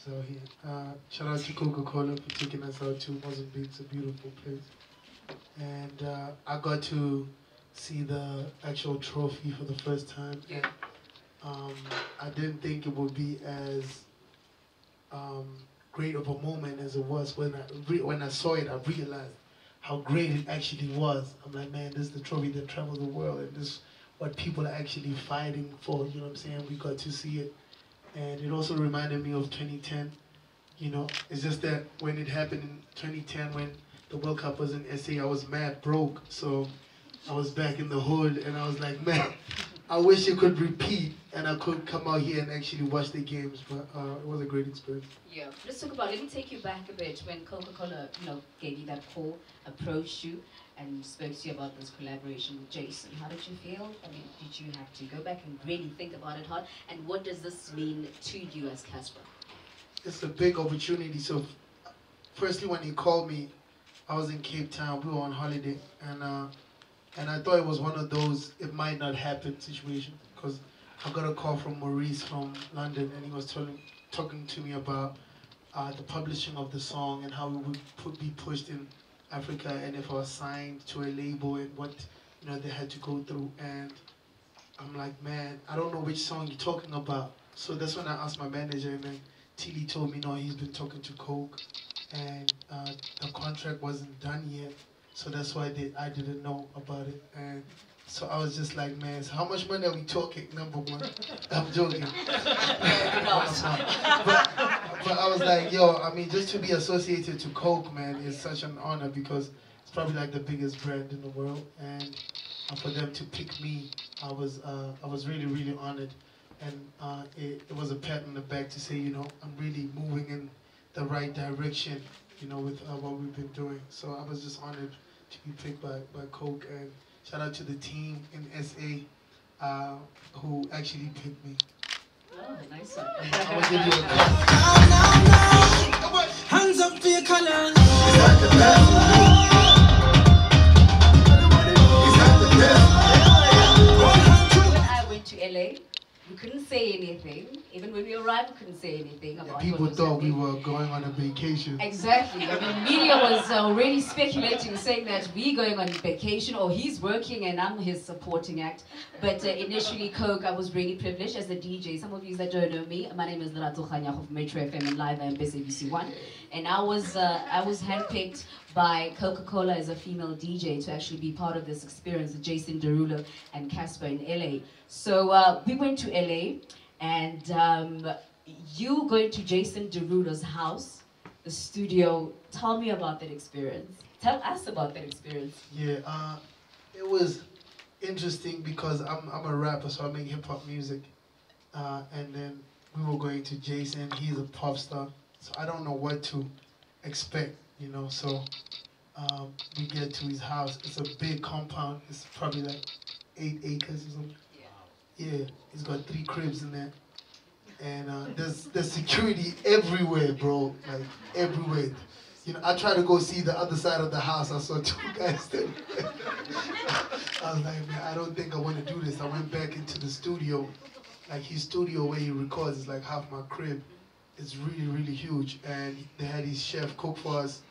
So shout out to Coca-Cola for taking us out to Mozambique. It's a beautiful place. And I got to see the actual trophy for the first time. Yeah. I didn't think it would be as great of a moment as it was. When I saw it, I realized how great it actually was. I'm like, man, this is the trophy that travels the world, and this is what people are actually fighting for. You know what I'm saying? We got to see it. And it also reminded me of 2010. You know, it's just that when it happened in 2010, when the World Cup was in SA, I was mad broke. So I was back in the hood, and I was like, man, I wish it could repeat, and I could come out here and actually watch the games. But it was a great experience. Yeah, let's talk about. Let me take you back a bit when Coca-Cola, gave you that call, approached you, and spoke to you about this collaboration with Jason. How did you feel? I mean, did you have to go back and really think about it hard? And what does this mean to you as Cassper? It's a big opportunity. So, firstly, when he called me, I was in Cape Town. We were on holiday, and I thought it was one of those it might not happen situation, because I got a call from Maurice from London, and he was talking to me about the publishing of the song and how it would be pushed in Africa, and if I was signed to a label and what they had to go through. And I'm like, man, I don't know which song you're talking about. So that's when I asked my manager, and then Tilly told me, no, he's been talking to Coke, and the contract wasn't done yet. So that's why I didn't know about it. And so I was just like, man, so how much money are we talking, number one? I'm joking. but I was like, yo, I mean, just to be associated to Coke, man, is such an honor, because it's probably like the biggest brand in the world. And for them to pick me, I was really, really honored. And it was a pat on the back to say, I'm really moving in the right direction, with what we've been doing. So I was just honored to be picked by Coke, and shout out to the team in SA who actually picked me. Oh, nice one. I will give you a clap. Hands up for your colors. When I went to LA, we couldn't say anything. Even when we arrived, we couldn't say anything about people what was thought happening. we were going on a vacation. Exactly. I mean, media was already speculating, saying that we're going on vacation, or he's working and I'm his supporting act. But initially, Coke, I was really privileged as a DJ. Some of you that don't know me, my name is Lerato Khanyach of Metro FM and Live and SABC1. And I was handpicked by Coca-Cola as a female DJ to actually be part of this experience with Jason Derulo and Cassper in LA. So we went to LA, and you going to Jason Derulo's house, the studio. Tell me about that experience. Tell us about that experience. Yeah, it was interesting because I'm a rapper, so I make hip-hop music. And then we were going to Jason. He's a pop star, so I don't know what to expect, So we get to his house. It's a big compound. It's probably like 8 acres or something. Yeah, he's got 3 cribs in there. And there's security everywhere, bro. Like, everywhere. I tried to go see the other side of the house. I saw 2 guys there. I was like, man, I don't think I want to do this. I went back into the studio. Like, his studio where he records is like half my crib. It's really, really huge. And they had his chef cook for us.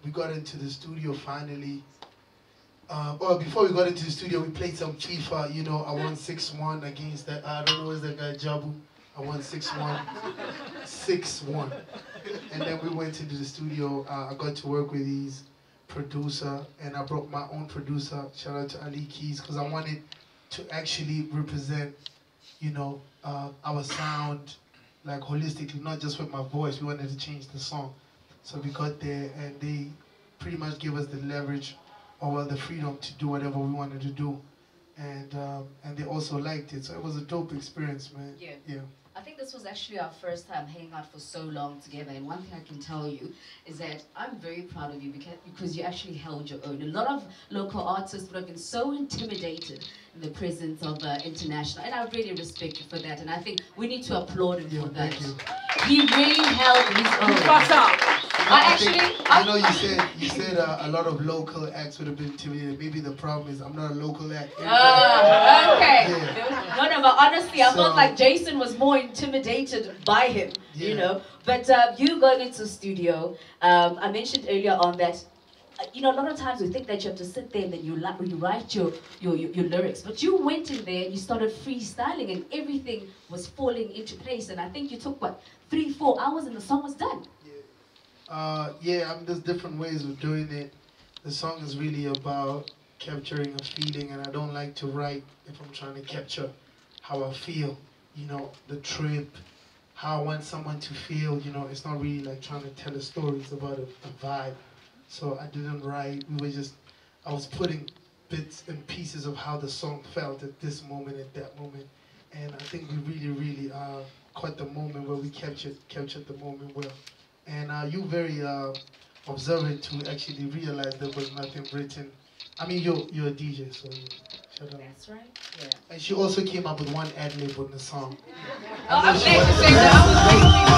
We got into the studio finally. Before we got into the studio, we played some FIFA. I won 6-1 against that. I don't know, where's that guy, Jabu? I won 6-1. 6-1. And then we went into the studio. I got to work with his producer, and I brought my own producer. Shout out to Ali Keys, because I wanted to actually represent, our sound, like, holistically, not just with my voice. We wanted to change the song. So we got there, and they pretty much gave us the leverage, or the freedom to do whatever we wanted to do, and they also liked it. So it was a dope experience, man. Yeah. I think this was actually our first time hanging out for so long together, and one thing I can tell you is that I'm very proud of you because you actually held your own. A lot of local artists would have been so intimidated in the presence of international, and I really respect you for that, and I think we need to applaud him for that. Thank you. He really held his own. I know you said a lot of local acts would have been intimidated. Maybe the problem is I'm not a local act. Okay. Yeah. No, but honestly, I felt like Jason was more intimidated by him, you know. But you going into the studio, I mentioned earlier on that, you know, a lot of times we think that you have to sit there and then you write your lyrics. But you went in there and you started freestyling and everything was falling into place. And I think you took, what, 3-4 hours and the song was done. There's different ways of doing it. The song is really about capturing a feeling, and I don't like to write if I'm trying to capture how I feel, you know, the trip, how I want someone to feel, you know. It's not really like trying to tell a story, it's about a vibe. So I didn't write, I was putting bits and pieces of how the song felt at this moment, at that moment. And I think we really caught the moment where we captured the moment well. And you very observant to actually realize there was nothing written. I mean, you're a DJ, so shut up. That's right. Yeah. And she also came up with one ad-lib on the song. I'm glad to say that. I was waiting